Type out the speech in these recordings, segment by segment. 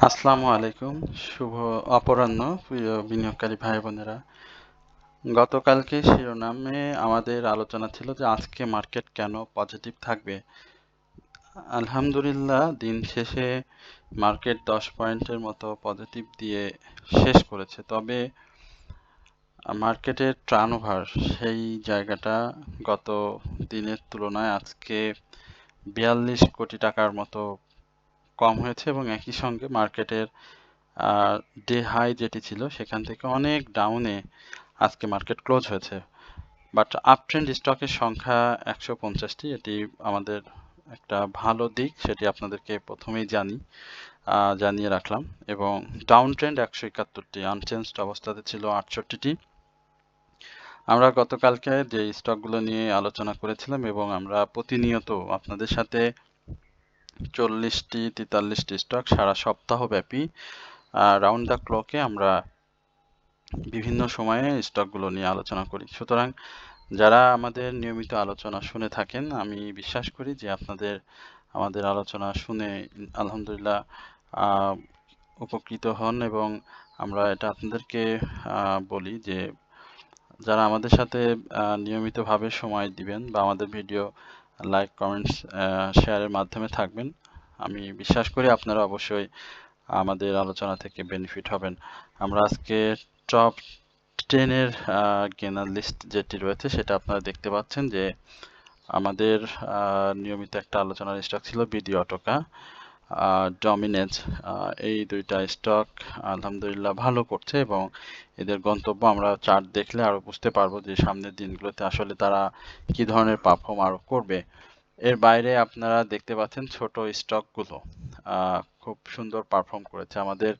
আসসালামু আলাইকুম। শুভ অপরাহ্ন প্রিয় বিনিয়োগকারী ভাই বোনেরা। গতকালকে শিরোনামে আমাদের আলোচনা ছিল যে আজকে মার্কেট কেন পজিটিভ থাকবে। আলহামদুলিল্লাহ দিন শেষে মার্কেট 10 পয়েন্টের মতো পজিটিভ দিয়ে শেষ করেছে। তবে মার্কেটের টার্নওভার সেই জায়গাটা গত দিনের তুলনায় আজকে 42 কোটি টাকার মতো কম হয়েছে এবং একই সঙ্গে মার্কেটের ডে হাই যেটি ছিল সেখান থেকে অনেক ডাউনে আজকে মার্কেট ক্লোজ হয়েছে। বাট আপট্রেন্ড স্টকের সংখ্যা 150টি, এটি আমাদের একটা ভালো দিক, সেটি আপনাদেরকে প্রথমেই জানিয়ে রাখলাম। এবং ডাউন ট্রেন্ড 171টি, আনচেঞ্জড অবস্থাতে ছিল 68টি। আমরা গতকালকে যে স্টকগুলো নিয়ে আলোচনা করেছিলাম এবং আমরা প্রতিনিয়ত আপনাদের সাথে 40টি 43টি স্টক সারা সপ্তাহব্যাপী রাউন্ড দ্য ক্লকে আমরা বিভিন্ন সময়ে স্টকগুলো নিয়ে আলোচনা করি। সুতরাং যারা আমাদের নিয়মিত আলোচনা শুনে থাকেন, আমি বিশ্বাস করি যে আমাদের আলোচনা শুনে আলহামদুলিল্লাহ উপকৃত হন এবং আমরা এটা আপনাদেরকে বলি যে যারা আমাদের সাথে নিয়মিতভাবে সময় দিবেন বা আমাদের ভিডিও লাইক কমেন্টস শেয়ারের মাধ্যমে থাকবেন, আমি বিশ্বাস করি আপনারা অবশ্যই আমাদের আলোচনা থেকে বেনিফিট হবেন। আমরা আজকে টপ 10-এর গেনার লিস্ট যেটি রয়েছে সেটা আপনারা দেখতে পাচ্ছেন যে আমাদের নিয়মিত একটা আলোচনার স্টক ছিল বিডি অটোকা, ডমিনেজ, এই দুইটা স্টক আলহামদুলিল্লাহ ভালো করছে এবং এদের গন্তব্য আমরা চার্ট দেখলে আরো বুঝতে পারবো যে সামনের দিনগুলোতে আসলে তারা কি ধরনের পারফর্ম আরো করবে। এর বাইরে আপনারা দেখতে পাচ্ছেন ছোট স্টকগুলো খুব সুন্দর পারফর্ম করেছে। আমাদের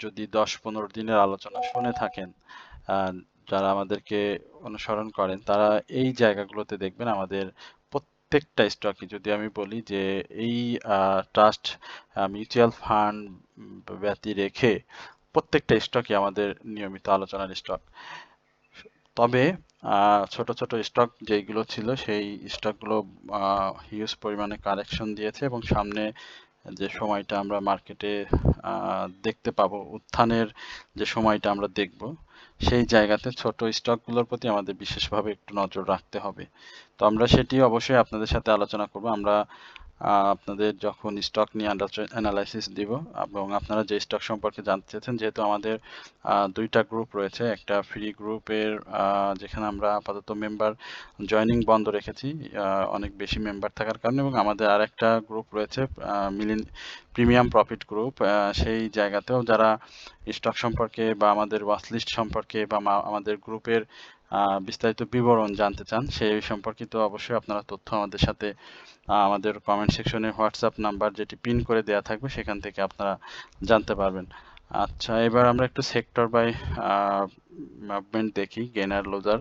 যদি 10-15 দিনের আলোচনা শুনে থাকেন, যারা আমাদেরকে অনুসরণ করেন, তারা এই জায়গাগুলোতে দেখবেন আমাদের প্রত্যেকটা স্টকই, যদি আমি বলি যে এই ট্রাস্ট মিউচুয়াল ফান্ড ব্যতি রেখে প্রত্যেকটা স্টকই আমাদের নিয়মিত আলোচনার স্টক। তবে ছোট ছোট স্টক যেগুলো ছিল সেই স্টকগুলো হিউজ পরিমাণে কারেকশন দিয়েছে এবং সামনে যে সময়টা আমরা মার্কেটে দেখতে পাবো, উত্থানের যে সময়টা আমরা দেখব, সেই জায়গাতে ছোট স্টকগুলোর প্রতি আমাদের বিশেষভাবে একটু নজর রাখতে হবে। তো আমরা সেটি অবশ্যই আপনাদের সাথে আলোচনা করব। আমরা আপনাদের যখন স্টক নিয়ে অ্যানালাইসিস দিব এবং আপনারা যে স্টক সম্পর্কে জানতে চাচ্ছেন, যেহেতু আমাদের দুইটা গ্রুপ রয়েছে, একটা ফ্রি গ্রুপের যেখানে আমরা আপাতত মেম্বার জয়নিং বন্ধ রেখেছি অনেক বেশি মেম্বার থাকার কারণে, এবং আমাদের আর একটা গ্রুপ রয়েছে প্রিমিয়াম প্রফিট গ্রুপ, সেই জায়গাতেও যারা স্টক সম্পর্কে বা আমাদের ওয়াচলিস্ট সম্পর্কে বা আমাদের গ্রুপের বিস্তারিত বিবরণ জানতে চান, সেই সম্পর্কিত অবশ্যই আপনারা তথ্য আমাদের সাথে আমাদের কমেন্ট সেকশনে হোয়াটসঅ্যাপ নাম্বার যেটি পিন করে দেওয়া থাকবে সেখান থেকে আপনারা জানতে পারবেন। আচ্ছা, এবার আমরা একটু সেক্টর বাই মুভমেন্ট দেখি, গেনার লুজার।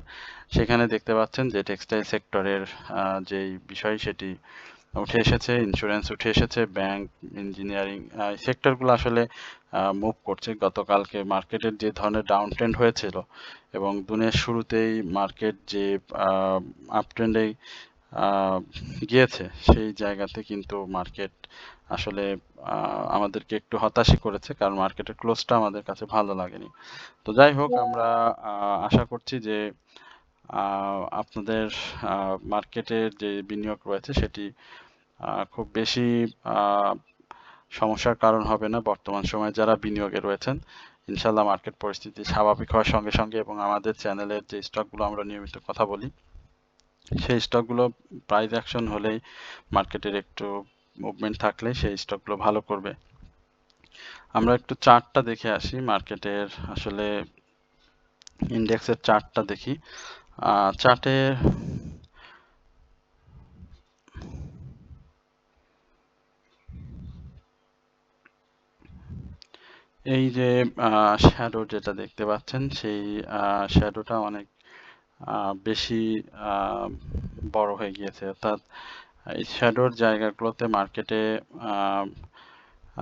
সেখানে দেখতে পাচ্ছেন যে টেক্সটাইল সেক্টরের যেই বিষয় সেটি উঠে এসেছে, ইন্স্যুরেন্স উঠে এসেছে, ব্যাংক, ইঞ্জিনিয়ারিং সেক্টরগুলো আসলে মুভ করছে। গতকালকে মার্কেটের যে ধরনের ডাউন ট্রেন্ড হয়েছিল এবং দিনের শুরুতেই মার্কেট যে আপ ট্রেন্ডে গিয়েছে, সেই জায়গাতে কিন্তু মার্কেট আসলে আমাদেরকে একটু হতাশই করেছে, কারণ মার্কেটের ক্লোজটা আমাদের কাছে ভালো লাগেনি। তো যাই হোক, আমরা আশা করছি যে আপনাদের মার্কেটের যে বিনিয়োগ রয়েছে সেটি খুব বেশি সমস্যার কারণ হবে না। বর্তমান সময়ে যারা বিনিয়োগে রয়েছেন, ইনশাল্লাহ মার্কেট পরিস্থিতি স্বাভাবিক হওয়ার সঙ্গে সঙ্গে এবং আমাদের চ্যানেলের যে স্টকগুলো আমরা নিয়মিত কথা বলি, সেই স্টকগুলো প্রাইস অ্যাকশন হলেই, মার্কেটের একটু মুভমেন্ট থাকলে সেই স্টকগুলো ভালো করবে। আমরা একটু চার্টটা দেখে আসি, মার্কেটের আসলে ইন্ডেক্সের চার্টটা দেখি। চার্টে এই যে শ্যাডো যেটা দেখতে পাচ্ছেন, সেই শ্যাডোটা অনেক বেশি বড় হয়ে গিয়েছে। অর্থাৎ এই শ্যাডোর জায়গাগুলোতে মার্কেটে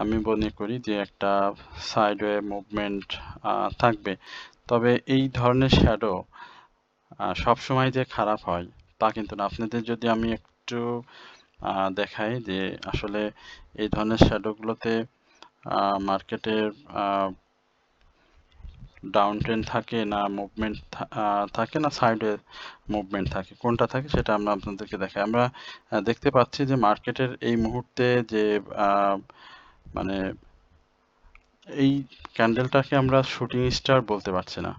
আমি মনে করি যে একটা সাইডওয়ে মুভমেন্ট থাকবে। তবে এই ধরনের শ্যাডো সবসময় যে খারাপ হয় তা কিন্তু না। আপনাদের যদি আমি একটু দেখাই যে আসলে এই ধরনের শ্যাডোগুলোতে মার্কেটের ডাউন ট্রেন্ড থাকে না মুভমেন্ট থাকে না সাইডে মুভমেন্ট থাকে, কোনটা থাকে সেটা আমরা আপনাদেরকে দেখাই। আমরা দেখতে পাচ্ছি যে মার্কেটের এই মুহূর্তে যে মানে এই ক্যান্ডেলটাকে আমরা শুটিং স্টার বলতে পারছি না,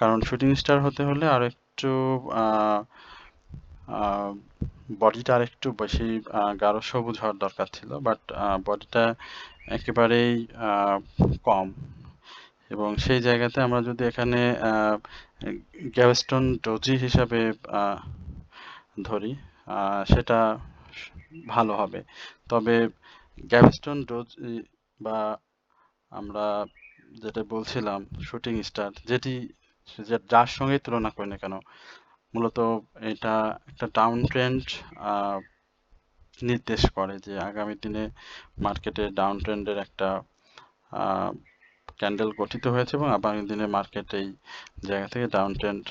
কারণ শুটিং স্টার হতে হলে আর একটু বডিটা আর একটু বেশি গাঢ় সবুজ হওয়ার দরকার ছিল, বাট বডিটা একেবারেই কম, এবং সেই জায়গাতে আমরা যদি এখানে গ্যাভস্টন ডোজি হিসাবে ধরি সেটা ভালো হবে। তবে গ্যাভস্টন ডোজি বা আমরা যেটা বলছিলাম শুটিং স্টার, যেটি যার সঙ্গে তুলনা করি না কেন, মূলত এটা একটা ডাউন ট্রেন্ড নির্দেশ করে যে আগামী দিনে মার্কেটে ডাউন ট্রেন্ডের একটা ক্যান্ডেল গঠিত হয়েছে এবং আগামী দিনে মার্কেট এই জায়গা থেকে ডাউন ট্রেন্ড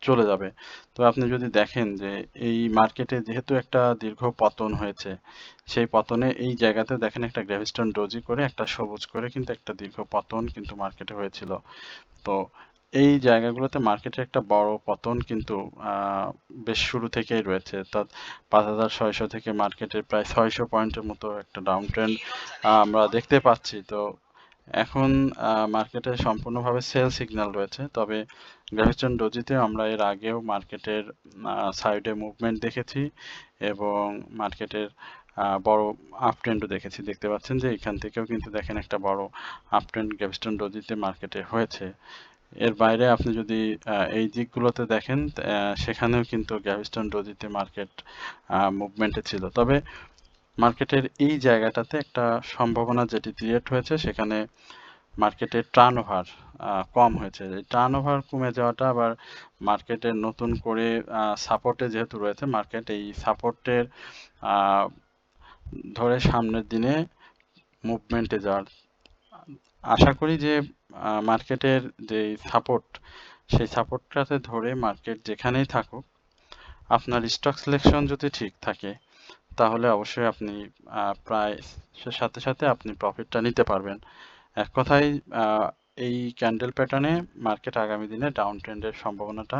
চলে যাবে। তো আপনি যদি দেখেন যে এই মার্কেটে যেহেতু একটা দীর্ঘ পতন হয়েছে, সেই পতনে এই জায়গাতে দেখেন একটা গ্র্যাভিস্টন ডোজি করে একটা সবুজ করে কিন্তু একটা দীর্ঘ পতন কিন্তু মার্কেটে হয়েছিল। তো এই জায়গাগুলোতে মার্কেটে একটা বড় পতন কিন্তু বেশ শুরু থেকেই রয়েছে, অর্থাৎ 5,600 থেকে মার্কেটের প্রায় 600 পয়েন্টের মতো একটা ডাউন ট্রেন্ড আমরা দেখতে পাচ্ছি। তো এখন মার্কেটে সম্পূর্ণভাবে সেল সিগন্যাল রয়েছে, তবে গ্র্যাভিস্টন ডোজিতে আমরা এর আগেও মার্কেটের সাইডে মুভমেন্ট দেখেছি এবং মার্কেটের বড় আপ ট্রেন্ডও দেখেছি। দেখতে পাচ্ছেন যে এখান থেকেও কিন্তু দেখেন একটা বড় আপ ট্রেন্ড গ্র্যাভিস্টন ডোজিতে মার্কেটে হয়েছে। এর বাইরে আপনি যদি এই দিকগুলোতে দেখেন সেখানেও কিন্তু গ্র্যাভিস্টন ডোজিতে মার্কেট মুভমেন্টে ছিল। তবে মার্কেটের এই জায়গাটাতে একটা সম্ভাবনা যেটি ক্রিয়েট হয়েছে, সেখানে মার্কেটের টার্ন ওভার কম হয়েছে। এই টার্ন ওভার কমে যাওয়াটা আবার মার্কেটের নতুন করে সাপোর্টে যেহেতু রয়েছে, মার্কেট এই সাপোর্টের ধরে সামনের দিনে মুভমেন্টে যাওয়ার আশা করি যে মার্কেটের যে সাপোর্ট, সেই সাপোর্টটাতে ধরে মার্কেট যেখানেই থাকুক, আপনার স্টক সিলেকশন যদি ঠিক থাকে তাহলে অবশ্যই আপনি প্রায় সাথে সাথে আপনি প্রফিটটা নিতে পারবেন। এক কথায় এই ক্যান্ডেল প্যাটার্নে মার্কেট আগামী দিনে ডাউন ট্রেন্ডের সম্ভাবনাটা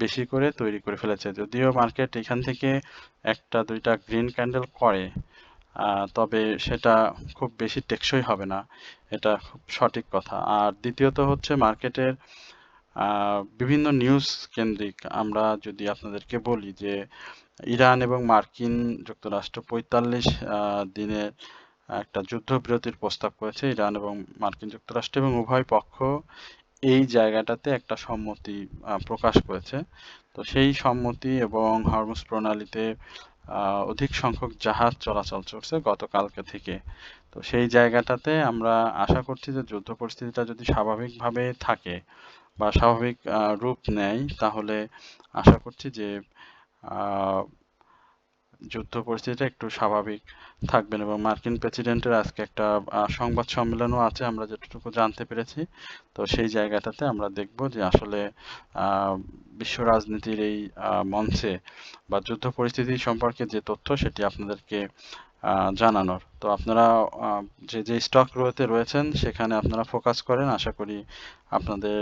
বেশি করে তৈরি করে ফেলেছে। যদিও মার্কেট এখান থেকে একটা দুইটা গ্রিন ক্যান্ডেল করে, তবে সেটা খুব বেশি টেকসই হবে না, এটা খুব সঠিক কথা। আর দ্বিতীয়ত হচ্ছে মার্কেটের বিভিন্ন নিউজ কেন্দ্রিক আমরা যদি আপনাদেরকে বলি যে ইরান এবং মার্কিন যুক্তরাষ্ট্র 45 দিনের একটা যুদ্ধবিরতির প্রস্তাব করেছে ইরান এবং মার্কিন যুক্তরাষ্ট্র, এবং উভয় পক্ষ এই জায়গাটাতে একটা সম্মতি প্রকাশ করেছে। তো সেই সম্মতি এবং হরমুজ প্রণালীতে অধিক সংখ্যক জাহাজ চলাচল চলছে গতকালকে থেকে। তো সেই জায়গাটাতে আমরা আশা করছি যে যুদ্ধ পরিস্থিতিটা যদি স্বাভাবিকভাবে থাকে বা স্বাভাবিক রূপ নেয়, তাহলে আশা করছি যে যুদ্ধ পরিস্থিতিটা একটু স্বাভাবিক থাকবেন। এবং মার্কিন প্রেসিডেন্টের আজকে একটা সংবাদ সম্মেলনও আছে আমরা যতটুকু জানতে পেরেছি। তো সেই জায়গাটাতে আমরা দেখব যে আসলে বিশ্ব রাজনীতির এই মঞ্চে বা যুদ্ধ পরিস্থিতি সম্পর্কে যে তথ্য সেটি আপনাদেরকে জানানোর। তো আপনারা যে যে স্টকগুলোতে রয়েছেন সেখানে আপনারা ফোকাস করেন, আশা করি আপনাদের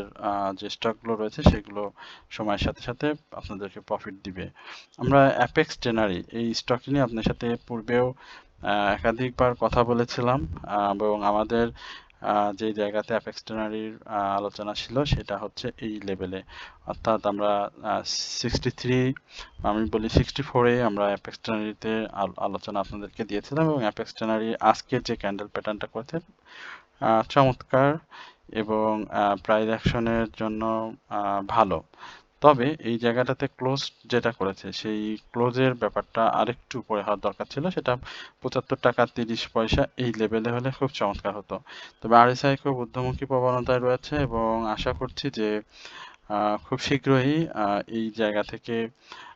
যে স্টকগুলো রয়েছে সেগুলো সময়ের সাথে সাথে আপনাদেরকে প্রফিট দিবে। আমরা অ্যাপেক্স ট্যানারি এই স্টকটি নিয়ে আপনার সাথে পূর্বেও একাধিকবার কথা বলেছিলাম, এবং আমাদের যে জায়গাতে অ্যাপেক্স ট্যানারির আলোচনা ছিল সেটা হচ্ছে এই লেভেলে, অর্থাৎ আমরা 63, আমি বলি 64-এ আমরা অ্যাপেক্স ট্যানারিতে আলোচনা আপনাদেরকে দিয়েছিলাম, এবং অ্যাপেক্স ট্যানারি আজকে যে ক্যান্ডেল প্যাটার্নটা করেছে চমৎকার এবং প্রাইস অ্যাকশনের জন্য ভালো। তবে এই জায়গাটাতে ক্লোজ যেটা করেছে সেই ক্লোজের ব্যাপারটা আরেকটু উপরে হওয়ার দরকার ছিল, সেটা 75 টাকা 30 পয়সা এই লেভেলে হলে খুব চমৎকার হতো। তবে আরএসআই খুব ঊর্ধ্বমুখী প্রবণতায় রয়েছে এবং আশা করছি যে খুব শীঘ্রই এই জায়গা থেকে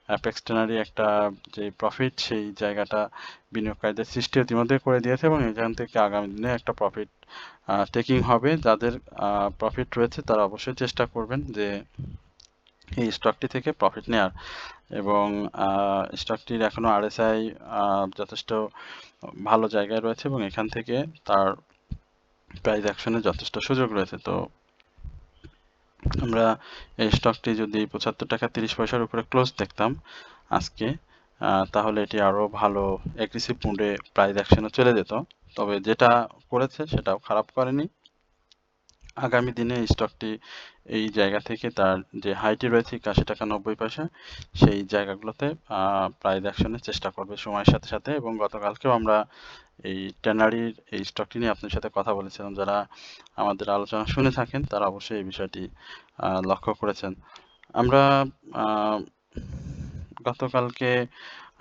অ্যাপেক্স ট্যানারি একটা যে প্রফিট, সেই জায়গাটা বিনিয়োগকারীদের সৃষ্টি ইতিমধ্যে করে দিয়েছে এবং এখান থেকে আগামী দিনে একটা প্রফিট টেকিং হবে। যাদের প্রফিট রয়েছে তারা অবশ্যই চেষ্টা করবেন যে এই স্টকটি থেকে প্রফিট নেওয়ার, এবং স্টকটির এখনো আরএসআই যথেষ্ট ভালো জায়গায় রয়েছে এবং এখান থেকে তার প্রাইস অ্যাকশনের যথেষ্ট সুযোগ রয়েছে। তো আমরা এই স্টকটি যদি ৭৫ টাকা ৩০ পয়সার উপরে ক্লোজ দেখতাম আজকে, তাহলে এটি আরো ভালো অ্যাগ্রেসিভ মুডে প্রাইস অ্যাকশনে চলে যেত। তবে যেটা করেছে সেটাও খারাপ করেনি। আগামী দিনে এই স্টকটি এই জায়গা থেকে তার যে হাইটি রয়েছে ৮১ টাকা ৯০ পয়সা, সেই জায়গাগুলোতে প্রাইস অ্যাকশনের চেষ্টা করবে সময়ের সাথে সাথে। এবং গতকালকেও আমরা এই ট্যানারির এই স্টকটি নিয়ে আপনার সাথে কথা বলেছিলাম। যারা আমাদের আলোচনা শুনে থাকেন তারা অবশ্যই এই বিষয়টি লক্ষ্য করেছেন। আমরা গতকালকে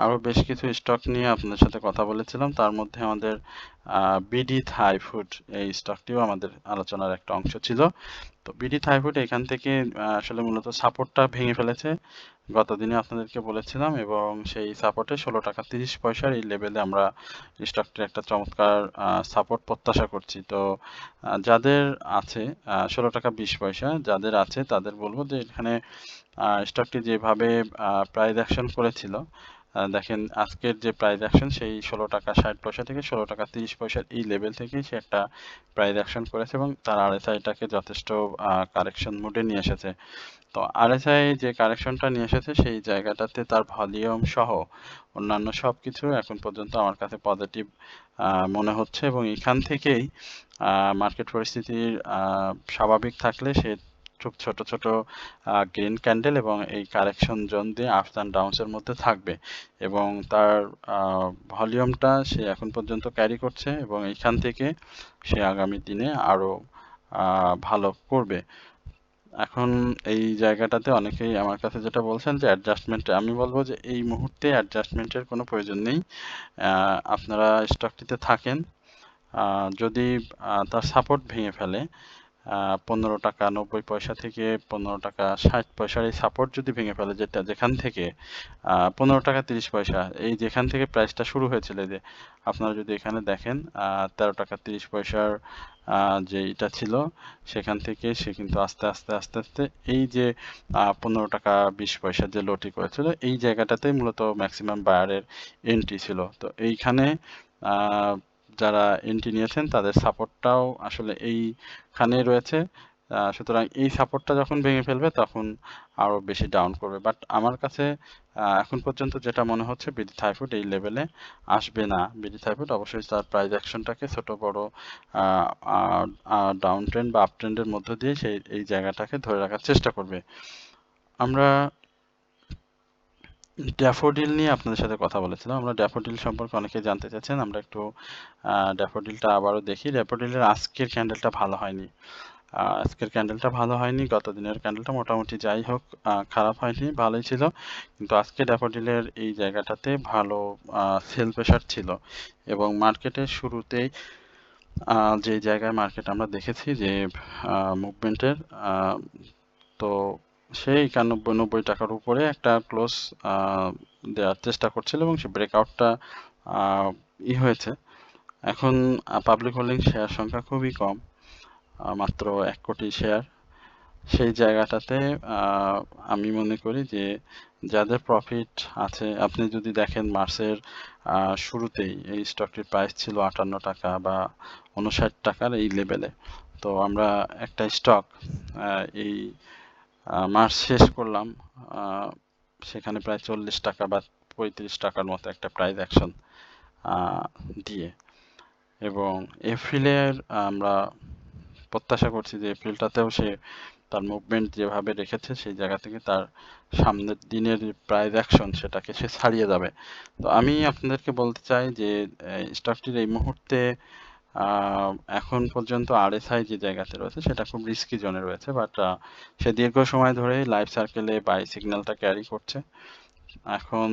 আরো বেশ কিছু স্টক নিয়ে আপনাদের সাথে কথা বলেছিলাম। তার মধ্যে আমাদের বিডি থাই ফুড এই স্টকটিও আমাদের আলোচনার একটা অংশ ছিল। তো বিডি থাই ফুড এখান থেকে আসলে মূলত সাপোর্টটা ভেঙে ফেলেছে গতদিনে আপনাদেরকে বলেছিলাম, এবং সেই সাপোর্টে ১৬ টাকা ৩০ পয়সার এই লেভেলে আমরা স্টকটির একটা চমৎকার সাপোর্ট প্রত্যাশা করছি। তো যাদের আছে ১৬ টাকা ২০ পয়সা যাদের আছে তাদের বলবো যে এখানে স্টকটি যেভাবে প্রাইস অ্যাকশন করেছিল, দেখেন আজকের যে প্রাইস অ্যাকশন সেই ১৬ টাকা ৬০ পয়সা থেকে ১৬ টাকা ৩০ পয়সার এই লেভেল থেকেই সে একটা প্রাইস অ্যাকশন করেছে এবং তার আরএসআইটাকে যথেষ্ট কারেকশন মুডে নিয়ে এসেছে। তো আরএসআই যে কারেকশনটা নিয়ে এসেছে সেই জায়গাটাতে তার ভলিউম সহ অন্যান্য সব কিছু এখন পর্যন্ত আমার কাছে পজিটিভ মনে হচ্ছে, এবং এখান থেকেই মার্কেট পরিস্থিতির স্বাভাবিক থাকলে সে খুব ছোট ছোট গ্রিন ক্যান্ডেল এবং এই কারেকশন জোন দিয়ে আপস অ্যান্ড ডাউনসের মধ্যে থাকবে, এবং তার ভলিউমটা সে এখন পর্যন্ত ক্যারি করছে এবং এইখান থেকে সে আগামী দিনে আরো ভালো করবে। এখন এই জায়গাটাতে অনেকেই আমার কাছে যেটা বলছেন যে অ্যাডজাস্টমেন্ট, আমি বলবো যে এই মুহূর্তে অ্যাডজাস্টমেন্টের কোনো প্রয়োজন নেই। আপনারা স্টকটিতে থাকেন। যদি তার সাপোর্ট ভেঙে ফেলে ১৫ টাকা ৯০ পয়সা থেকে ১৫ টাকা ৬০ পয়সার এই সাপোর্ট যদি ভেঙে ফেলে, যেটা যেখান থেকে ১৫ টাকা ৩০ পয়সা এই যেখান থেকে প্রাইসটা শুরু হয়েছিল, যে আপনারা যদি এখানে দেখেন ১৩ টাকা ৩০ পয়সার যে এটা ছিল সেখান থেকে সে কিন্তু আস্তে আস্তে আস্তে আস্তে এই যে ১৫ টাকা ২০ পয়সার যে লোটি করেছিল এই জায়গাটাতেই মূলত ম্যাক্সিমাম বায়ারের এন্ট্রি ছিল। তো এইখানে যারা এন্ট্রি নিয়েছেন তাদের সাপোর্টটাও আসলে এইখানে রয়েছে। সুতরাং এই সাপোর্টটা যখন ভেঙে ফেলবে তখন আরো বেশি ডাউন করবে। বাট আমার কাছে এখন পর্যন্ত যেটা মনে হচ্ছে বিডি থাইফুড এই লেভেলে আসবে না। বিডি থাইফুড অবশ্যই তার প্রাইস অ্যাকশনটাকে ছোট বড় ডাউন ট্রেন্ড বা আপ ট্রেন্ডের মধ্য দিয়ে সেই এই জায়গাটাকে ধরে রাখার চেষ্টা করবে। আমরা ড্যাফোডিল নিয়ে আপনাদের সাথে কথা বলেছিলাম। আমরা ড্যাফোডিল সম্পর্কে অনেকে জানতে চাচ্ছেন। আমরা একটু ড্যাফোডিলটা আবারও দেখি। ড্যাফোডিলের আজকের ক্যান্ডেলটা ভালো হয়নি। আজকের ক্যান্ডেলটা ভালো হয়নি। গত দিনের ক্যান্ডেলটা মোটামুটি যাই হোক খারাপ হয়নি, ভালোই ছিল। কিন্তু আজকে ড্যাফোডিলের এই জায়গাটাতে ভালো সেল প্রেশার ছিল, এবং মার্কেটের শুরুতেই যে জায়গায় মার্কেট আমরা দেখেছি যে মুভমেন্টের, তো সেই ৯১-৯০ টাকার উপরে একটা ক্লোজ দেওয়ার চেষ্টা করছিল এবং সে ব্রেকআউটটা হয়েছে। এখন পাবলিক হোল্ডিং শেয়ার সংখ্যা খুবই কম, মাত্র ১ কোটি শেয়ার। সেই জায়গাটাতে আমি মনে করি যে যাদের প্রফিট আছে, আপনি যদি দেখেন মার্চের শুরুতেই এই স্টকটির প্রাইস ছিল ৫৮ টাকা বা ৫৯ টাকার এই লেভেলে। তো আমরা একটা স্টক এই মার্চ শেষ করলাম সেখানে প্রায় ৪০ টাকা বা ৩৫ টাকার মতো একটা প্রাইস অ্যাকশন দিয়ে, এবং এপ্রিলের আমরা প্রত্যাশা করছি যে এপ্রিলটাতেও সে তার মুভমেন্ট যেভাবে রেখেছে সেই জায়গা থেকে তার সামনের দিনের প্রাইস অ্যাকশন সেটাকে সে ছাড়িয়ে যাবে। তো আমি আপনাদেরকে বলতে চাই যে স্টকটির এই মুহূর্তে এখন পর্যন্ত আরএসআই যে জায়গাতে রয়েছে সেটা খুব রিস্কি জোনে রয়েছে, বাট সে দীর্ঘ সময় ধরে লাইফ সার্কেলে বাই সিগন্যালটা ক্যারি করছে। এখন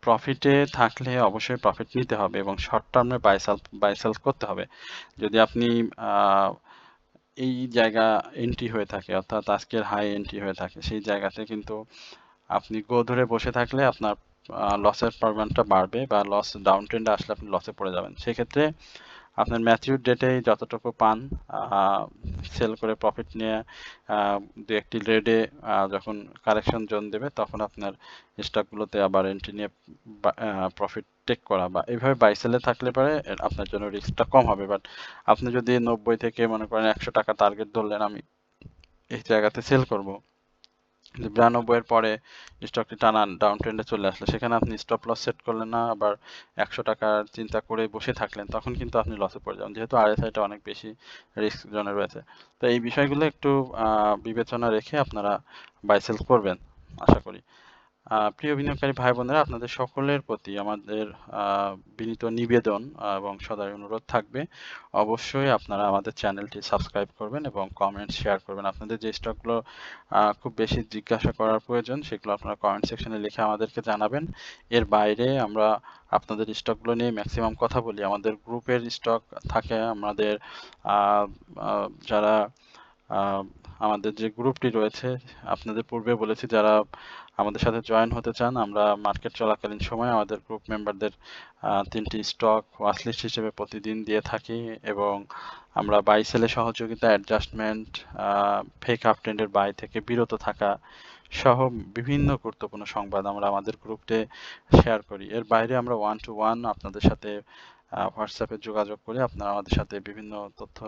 প্রফিটে থাকলে অবশ্যই প্রফিট নিতে হবে এবং শর্ট টার্মে বাই সেল করতে হবে। যদি আপনি এই জায়গা এন্ট্রি হয়ে থাকে, অর্থাৎ আজকের হাই এন্ট্রি হয়ে থাকে, সেই জায়গাতে কিন্তু আপনি গো ধরে বসে থাকলে আপনার লসের পরিমাণটা বাড়বে বা লস ডাউন ট্রেন্ডে আসলে আপনি লসে পড়ে যাবেন। সেক্ষেত্রে আপনার ম্যাচিউর ডেটেই যতটুকু পান সেল করে প্রফিট নিয়ে দু একটি রেডে যখন কারেকশন জোন দেবে তখন আপনার স্টকগুলোতে আবার এন্ট্রি নিয়ে প্রফিট টেক করা বা এইভাবে বাই সেলে থাকলে পরে আপনার জন্য রিস্কটা কম হবে। বাট আপনি যদি 90 থেকে মনে করেন 100 টাকা টার্গেট ধরলেন আমি এই জায়গাতে সেল করব, 92 এর পরে স্টকটি টানা ডাউন ট্রেন্ডে চলে আসলো, সেখানে আপনি স্টপ লস সেট করলেন না, আবার 100 টাকার চিন্তা করে বসে থাকলেন, তখন কিন্তু আপনি লসে পড়ে যাবেন, যেহেতু আরএসআইটা অনেক বেশি রিস্ক জোনে রয়েছে। তো এই বিষয়গুলো একটু বিবেচনা রেখে আপনারা বাই সেল করবেন আশা করি। প্রিয় বিনিয়োগকারী ভাই বোনেরা, আপনাদের সকলের প্রতি আমাদের বিনীত নিবেদন এবং সদয় অনুরোধ থাকবে, অবশ্যই আপনারা আমাদের চ্যানেলটি সাবস্ক্রাইব করবেন এবং কমেন্ট শেয়ার করবেন। আপনাদের যে স্টকগুলো খুব বেশি জিজ্ঞাসা করার প্রয়োজন সেগুলো আপনারা কমেন্ট সেকশনে লিখে আমাদেরকে জানাবেন। এর বাইরে আমরা আপনাদের স্টকগুলো নিয়ে ম্যাক্সিমাম কথা বলি। আমাদের গ্রুপের স্টক থাকে, আমাদের যারা আমাদের যে গ্রুপটি রয়েছে, আপনাদের পূর্বে বলেছি, যারা আমাদের সাথে জয়েন হতে চান, আমরা মার্কেট চলাকালীন সময় আমাদের গ্রুপ মেম্বারদের 3টি স্টক ওয়াচলিস্ট হিসেবে প্রতিদিন দিয়ে থাকি এবং আমরা বাই সেলে সহযোগিতা, অ্যাডজাস্টমেন্ট, ফেক আপ ট্রেন্ডের বাই থেকে বিরত থাকা সহ বিভিন্ন গুরুত্বপূর্ণ সংবাদ আমরা আমাদের গ্রুপে শেয়ার করি। এর বাইরে আমরা 1-to-1 আপনাদের সাথে হোয়াটসঅ্যাপে যোগাযোগ করে আপনারা আমাদের সাথে বিভিন্ন তথ্য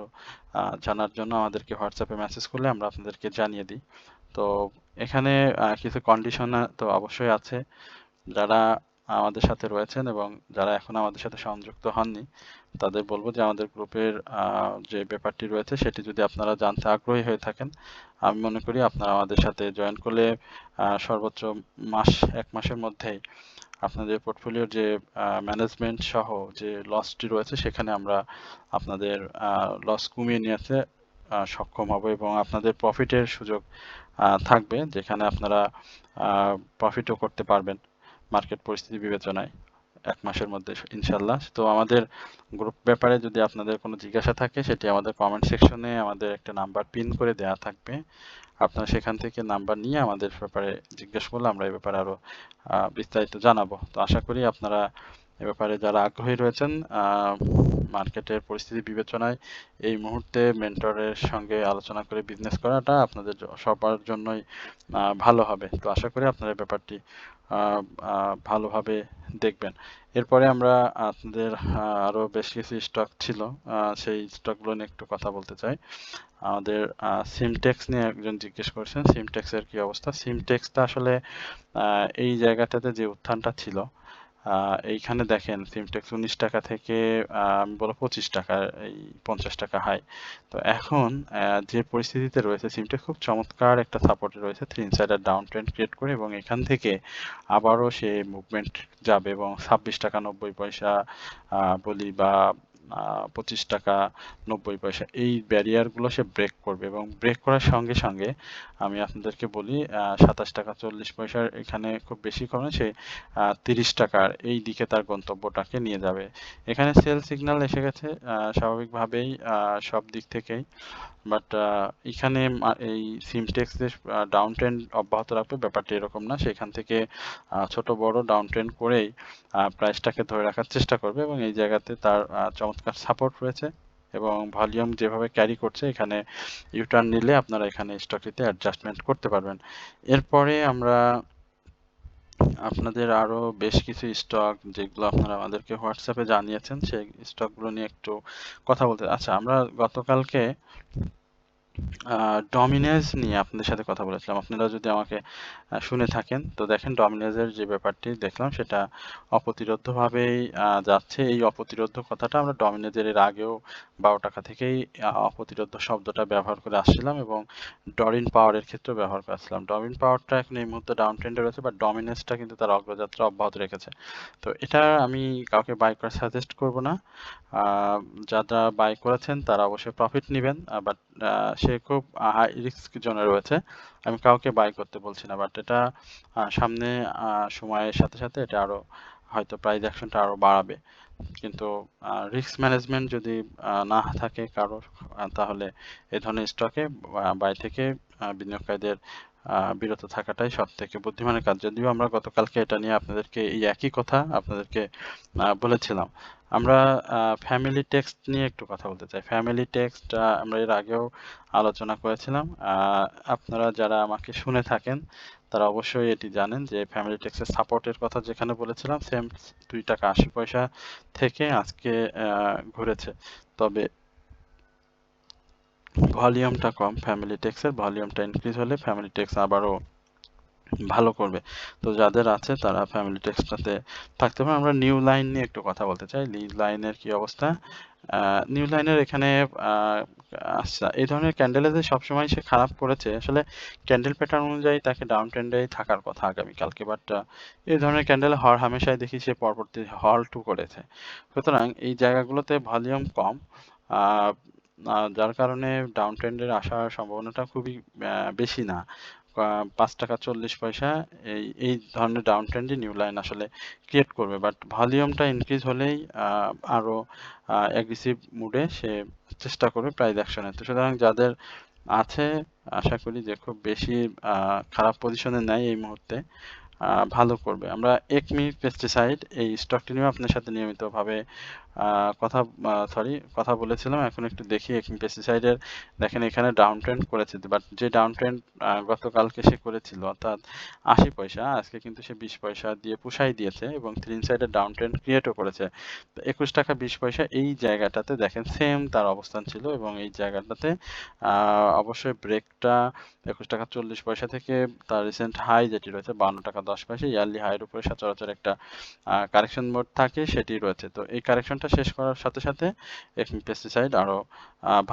জানার জন্য আমাদেরকে হোয়াটসঅ্যাপে মেসেজ করলে আমরা আপনাদেরকে জানিয়ে দিই। তো এখানে কিছু কন্ডিশন তো অবশ্যই আছে। যারা আমাদের সাথে রয়েছেন এবং যারা এখন আমাদের সাথে সংযুক্ত হননি, তাদের বলবো যে আমাদের গ্রুপের যে ব্যাপারটি রয়েছে সেটি যদি আপনারা জানতে আগ্রহী হয়ে থাকেন, আমি মনে করি আপনারা আমাদের সাথে জয়েন করলে সর্বোচ্চ 1 মাসের মধ্যেই আপনাদের পোর্টফোলিওর যে ম্যানেজমেন্ট সহ যে লসটি রয়েছে সেখানে আমরা আপনাদের লস কমিয়ে নিয়ে আসতে সক্ষম হব এবং আপনাদের প্রফিটের সুযোগ থাকবে, যেখানে আপনারা প্রফিটও করতে পারবেন মার্কেট পরিস্থিতি বিবেচনায় 1 মাসের মধ্যে ইনশাল্লাহ। তো আমাদের গ্রুপ ব্যাপারে যদি আপনাদের কোনো জিজ্ঞাসা থাকে সেটি আমাদের কমেন্ট সেকশনে আমাদের একটা নাম্বার পিন করে দেওয়া থাকবে, আপনারা সেখান থেকে নাম্বার নিয়ে আমাদের ব্যাপারে জিজ্ঞেস করলে আমরা এই ব্যাপারে আরো বিস্তারিত জানাবো। তো আশা করি আপনারা এ ব্যাপারে যারা আগ্রহী রয়েছেন, মার্কেটের পরিস্থিতি বিবেচনায় এই মুহূর্তে মেন্টরের সঙ্গে আলোচনা করে বিজনেস করাটা আপনাদের সবার জন্যই ভালো হবে। তো আশা করি আপনারা এই ব্যাপারটি ভালোভাবে দেখবেন। এরপরে আমরা আপনাদের আরো বেশ কিছু স্টক ছিল, সেই স্টকগুলো নিয়ে একটু কথা বলতে চাই। আমাদের সিমটেক্স নিয়ে একজন জিজ্ঞেস করেছেন, সিমটেক্সের কি অবস্থা। সিমটেক্সটা আসলে এই জায়গাটাতে যে উত্থানটা ছিল, এইখানে দেখেন সিমটেক্স 19 টাকা থেকে আমি বলবো 25 টাকা, এই 50 টাকা হাই। তো এখন যে পরিস্থিতিতে রয়েছে সিমটেক্স খুব চমৎকার একটা সাপোর্টে রয়েছে, 3 ইনসাইডার ডাউন ট্রেন্ড ক্রিয়েট করে, এবং এখান থেকে আবারও সে মুভমেন্ট যাবে এবং 26 টাকা 90 পয়সা বলি বা 25 টাকা 90 পয়সা এই ব্যারিয়ারগুলো সে ব্রেক করবে এবং ব্রেক করার সঙ্গে সঙ্গে আমি আপনাদেরকে বলি 27 টাকা 40 পয়সার এখানে খুব বেশি কমে সে 30 টাকার এই দিকে তার গন্তব্যটাকে নিয়ে যাবে। এখানে সেল সিগন্যাল এসে গেছে স্বাভাবিকভাবেই সব দিক থেকেই, বাট এখানে এই সিমটেক্স যে ডাউন ট্রেন্ড অব্যাহত রাখবে ব্যাপারটা এরকম না, সেখান থেকে ছোট বড় ডাউন ট্রেন্ড করেই প্রাইসটাকে ধরে রাখার চেষ্টা করবে এবং এই জায়গাতে তার চমৎকার সাপোর্ট রয়েছে এবং ভলিউম যেভাবে ক্যারি করছে, এখানে ইউটার্ন নিলে আপনারা এখানে স্টকটিতে অ্যাডজাস্টমেন্ট করতে পারবেন। এরপরে আমরা আপনাদের আরো বেশ কিছু স্টক যেগুলো আপনারা আমাদেরকে হোয়াটসঅ্যাপে জানিয়েছেন সেই স্টকগুলো নিয়ে একটু কথা বলতে। আচ্ছা, আমরা গতকালকে ডমিনেজ নিয়ে আপনাদের সাথে কথা বলেছিলাম, আপনারা যদি আমাকে শুনে থাকেন তো দেখেন ডমিনেজের যে ব্যাপারটি দেখলাম সেটা অপ্রতিরোধ্যভাবেই যাচ্ছে। এই অপ্রতিরোধ্য কথাটা আমরা ডমিনেজের এর আগেও 12 টাকা থেকেই অপ্রতিরোধ্য শব্দটা ব্যবহার করে আসছিলাম এবং ডরিন পাওয়ারের ক্ষেত্রেও ব্যবহার করে আসছিলাম। ডরিন পাওয়ারটা এখন এই মুহূর্তে ডাউন ট্রেন্ডে রয়েছে, বাট ডমিনেজটা কিন্তু তার অগ্রযাত্রা অব্যাহত রেখেছে। তো এটা আমি কাউকে বাই করা সাজেস্ট করব না, যারা বাই করেছেন তারা অবশ্যই প্রফিট নেবেন, বাট সে খুব হাই রিস্ক জোনে রয়েছে, আমি কাউকে বাই করতে বলছি না। বাট এটা সামনে সময়ের সাথে সাথে এটা আরো হয়তো প্রাইস অ্যাকশনটা আরো বাড়াবে, কিন্তু রিস্ক ম্যানেজমেন্ট যদি না থাকে কারোর, তাহলে এই ধরনের স্টকে বাই থেকে বিনিয়োগকারীদের বিরত থাকাটাই সবথেকে বুদ্ধিমানের কাজ। যদিও আমরা গতকালকে এটা নিয়ে আপনাদেরকে এই একই কথা আপনাদেরকে বলেছিলাম। আমরা ফ্যামিলি টেক্সট নিয়ে একটু কথা বলতে চাই। ফ্যামিলি টেক্সট আমরা এর আগেও আলোচনা করেছিলাম। আপনারা যারা আমাকে শুনে থাকেন তারা অবশ্যই এটি জানেন যে ফ্যামিলি টেক্সটের সাপোর্টের কথা যেখানে বলেছিলাম সেম ৳2.80 থেকে আজকে ঘুরেছে। তবে ভলিউমটা কম, ফ্যামিলি টেক্সের ভলিউমটা ইনক্রিজ হলে ফ্যামিলি টেক্স আবারও ভালো করবে। তো যাদের আছে তারা ফ্যামিলি টেক্সটটাতে থাকতে পারে। আমরা নিউ লাইন নিয়ে একটু কথা বলতে চাই। নিউ লাইনের কি অবস্থা? নিউ লাইনের এখানে আচ্ছা, এই ধরনের ক্যান্ডেলে যে সবসময় সে খারাপ করেছে, আসলে ক্যান্ডেল প্যাটার্ন অনুযায়ী তাকে ডাউন ট্রেন্ডেই থাকার কথা আগামীকালকে, বাট এই ধরনের ক্যান্ডেলে হর হামেশাই দেখি সে পরবর্তী হল্টও করেছে। সুতরাং এই জায়গাগুলোতে ভলিউম কম, আহ, যার কারণে ডাউন ট্রেন্ডের আসার সম্ভাবনাটা খুবই বেশি না। ৳5.40 এই ধরনের ডাউন ট্রেন্ডই নিউ লাইন আসলে ক্রিয়েট করবে, বাট ভলিউমটা ইনক্রিজ হলেই আরো অ্যাগ্রেসিভ মুডে সে চেষ্টা করবে প্রাইস অ্যাকশনের। তো সুতরাং যাদের আছে আশা করি যে খুব বেশি খারাপ পজিশনে নেয় এই মুহূর্তে, ভালো করবে। আমরা একমি পেস্টিসাইড এই স্টকটি নিয়ে আপনার সাথে নিয়মিতভাবে কথা বলেছিলাম। এখন একটু দেখি একমি পেস্টিসাইডের, দেখেন এখানে ডাউন ট্রেন্ড করেছে, বাট যে ডাউন ট্রেন্ড গতকালকে সে করেছিল অর্থাৎ 80 পয়সা, আজকে কিন্তু সে 20 পয়সা দিয়ে পুষাই দিয়েছে এবং থ্রি সাইডের ডাউন ট্রেন্ড ক্রিয়েটও করেছে। তো $21.20 এই জায়গাটাতে দেখেন সেম তার অবস্থান ছিল এবং এই জায়গাটাতে অবশ্যই ব্রেকটা $21.40 থেকে তার রিসেন্ট হাই যেটি রয়েছে $52.10, ইয়ারলি হাইয়ের উপরে সচরাচর একটা কারেকশন মোড থাকে, সেটি রয়েছে। তো এই কারেকশনটা শেষ করার সাথে সাথে একমি পেস্টিসাইড আরো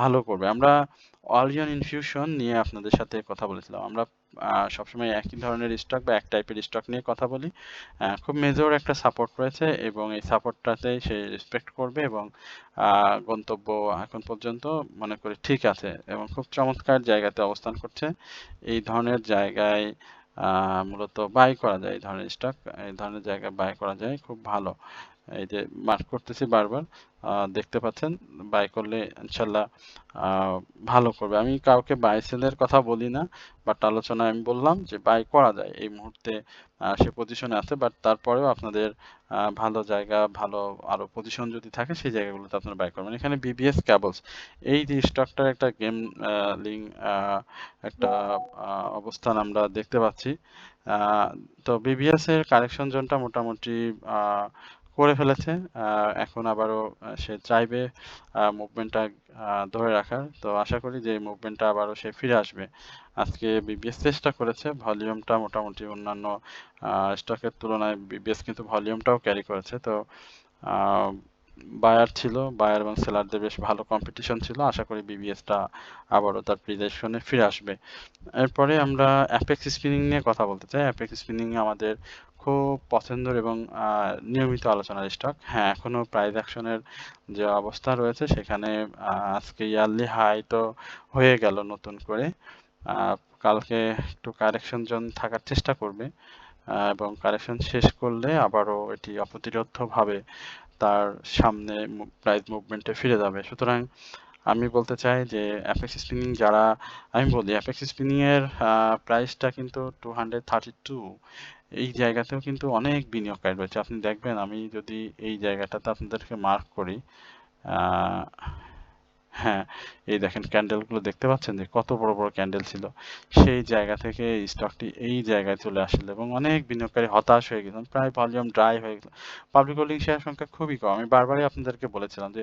ভালো করবে। আমরা অলিয়ন ইনফিউশন নিয়ে আপনাদের সাথে কথা বলেছিলাম। আমরা সবসময় একই ধরনের স্টক বা এক টাইপের স্টক নিয়ে কথা বলি। খুব মেজর একটা সাপোর্ট রয়েছে এবং এই সাপোর্টটাতে সে রেসপেক্ট করবে এবং গন্তব্য এখন পর্যন্ত মনে করি ঠিক আছে এবং খুব চমৎকার জায়গাতে অবস্থান করছে। এই ধরনের জায়গায় মূলত বাই করা যায়, এই ধরনের স্টক এই ধরনের জায়গায় বাই করা যায়, খুব ভালো। এই যে মার্ক করতেছি বারবার, দেখতে পাচ্ছেন, বাই করলে ইনশাল্লাহ ভালো করবে। আমি কাউকে বাই সেলের কথা বলি না, বাট আলোচনায় আমি বললাম যে বাই করা যায় এই মুহূর্তে, সে পজিশনে আছে, বাট তারপরেও আপনাদের ভালো জায়গা, ভালো আরো পজিশন যদি থাকে সেই জায়গাগুলোতে আপনারা বাই করবেন। এখানে বিবিএস কেবলস এই যে স্টকটার একটা গেম লিং একটা অবস্থান আমরা দেখতে পাচ্ছি। তো বিবিএস এর কারেকশন জোনটা মোটামুটি করে ফেলেছে। এখন আবারও সে চাইবে মুভমেন্টটা ধরে রাখার। তো আশা করি যে এই মুভমেন্টটা আবারও সে ফিরে আসবে। আজকে বিবিএস চেষ্টা করেছে, ভলিউমটা মোটামুটি অন্যান্য স্টকের তুলনায় বিবিএস কিন্তু ভলিউমটাও ক্যারি করেছে। তো বায়ার ছিল, বায়ার এবং সেলারদের বেশ ভালো কম্পিটিশন ছিল। আশা করি বিবিএসটা আবারও তার পজিশনে ফিরে আসবে। এরপরে আমরা অ্যাপেক্স স্পিনিং নিয়ে কথা বলতে চাই। অ্যাপেক্স স্পিনিং আমাদের খুব পছন্দের এবং নিয়মিত আলোচনার স্টক। হ্যাঁ, এখনো প্রাইস অ্যাকশনের যে অবস্থা রয়েছে সেখানে আজকে ইয়ারলি হাই তো হয়ে গেল নতুন করে। কালকে একটু কারেকশন জোন থাকার চেষ্টা করবে এবং কারেকশন শেষ করলে আবারও এটি অপ্রতিরোধ্যভাবে তার সামনে প্রাইস মুভমেন্টে ফিরে যাবে। সুতরাং আমি বলতে চাই যে অ্যাপেক্স স্পিনিং যারা, আমি বলি অ্যাপেক্স স্পিনিং এর প্রাইসটা কিন্তু 232, এই জায়গাতেও কিন্তু অনেক বিনিয়োগকারী রয়েছে। আপনি দেখবেন, আমি যদি এই জায়গাটাতে আপনাদেরকে মার্ক করি, হ্যাঁ, এই দেখেন ক্যান্ডেলগুলো দেখতে পাচ্ছেন যে কত বড় বড় ক্যান্ডেল ছিল। সেই জায়গা থেকে এই স্টকটি এই জায়গায় চলে আসছিল এবং অনেক বিনিয়োগকারী হতাশ হয়ে গেছেন, প্রায় ভলিউম ড্রাই হয়ে গেল। পাবলিক হোল্ডিং শেয়ার সংখ্যা খুবই কম। আমি বারবারই আপনাদেরকে বলেছিলাম যে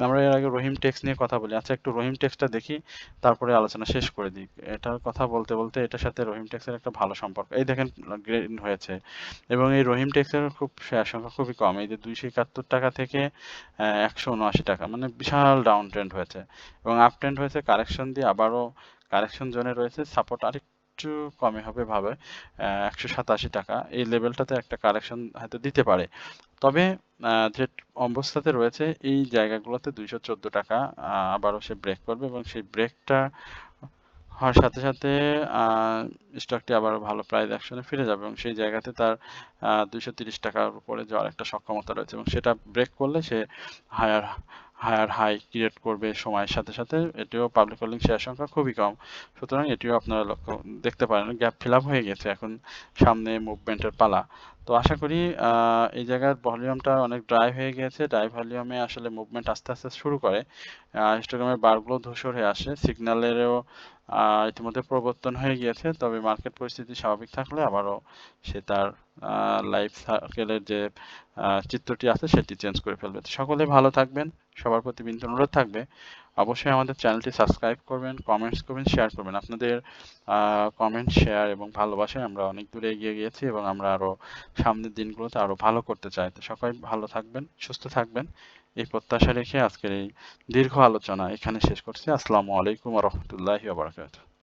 আমরা এর আগে রহিম টেক্স নিয়ে কথা বলি। আচ্ছা, একটু রহিম টেক্সটা দেখি, তারপরে আলোচনা শেষ করে দিই। এটার কথা বলতে বলতে এটার সাথে রহিম টেক্সের একটা ভালো সম্পর্ক। এই দেখেন গ্রেন হয়েছে এবং এই রহিম টেক্সের খুব শেয়ার সংখ্যা খুবই কম। এই যে ৳271 থেকে ৳179, মানে বিশাল ডাউন ট্রেন্ড হয়েছে এবং আপ ট্রেন্ড হয়েছে কারেকশন দিয়ে, আবারও কারেকশন জোনে রয়েছে। সাপোর্ট আরেকটু কমে হবে ভাবে ৳187, এই লেভেলটাতে একটা কারেকশন হয়তো দিতে পারে। তবে যে অবস্থাতে রয়েছে এই জায়গাগুলোতে ৳214 আবারও সে ব্রেক করবে এবং সেই ব্রেকটা হওয়ার সাথে সাথে স্টকটি আবার ভালো প্রাইস অ্যাকশনে ফিরে যাবে এবং সেই জায়গাতে তার ৳230 উপরে যাওয়ার একটা সক্ষমতা রয়েছে এবং সেটা ব্রেক করলে সে হায়ার হায়ার হাই ক্রিয়েট করবে সময়ের সাথে সাথে, এটিও পাবলিক হোল্ডিং শেয়ার সংখ্যা খুবই কম, সুতরাং এটিও আপনারা লক্ষ্য দেখতে পারেন গ্যাপ ফিল আপ হয়ে গেছে, এখন সামনে মুভমেন্টের পালা। তো আশা করি এই জায়গার ভলিউমটা অনেক ড্রাই হয়ে গিয়েছে, ড্রাই ভলিউমে আসলে মুভমেন্ট আস্তে আস্তে শুরু করে, হিস্টোগ্রামের বারগুলো ধূসর হয়ে আসে, সিগন্যালেরও ইতিমধ্যে প্রবর্তন হয়ে গিয়েছে, তবে মার্কেট পরিস্থিতি স্বাভাবিক থাকলে আবারও সে তার লাইফ সার্কেলের যে চিত্রটি আছে সেটি চেঞ্জ করে ফেলবে। তো সকলে ভালো থাকবেন, সবার প্রতি বিনীত অনুরোধ থাকবে অবশ্যই আমাদের চ্যানেলটি সাবস্ক্রাইব করবেন, কমেন্টস করবেন, শেয়ার করবেন। আপনাদের কমেন্ট, শেয়ার এবং ভালোবাসায় আমরা অনেক দূরে এগিয়ে গিয়েছি এবং আমরা আরো সামনের দিনগুলোতে আরো ভালো করতে চাই। তো সবাই ভালো থাকবেন, সুস্থ থাকবেন, এই প্রত্যাশা রেখে আজকের এই দীর্ঘ আলোচনা এখানে শেষ করছি। আসসালামু আলাইকুম ওয়া রাহমাতুল্লাহি ওয়া বারাকাতুহু।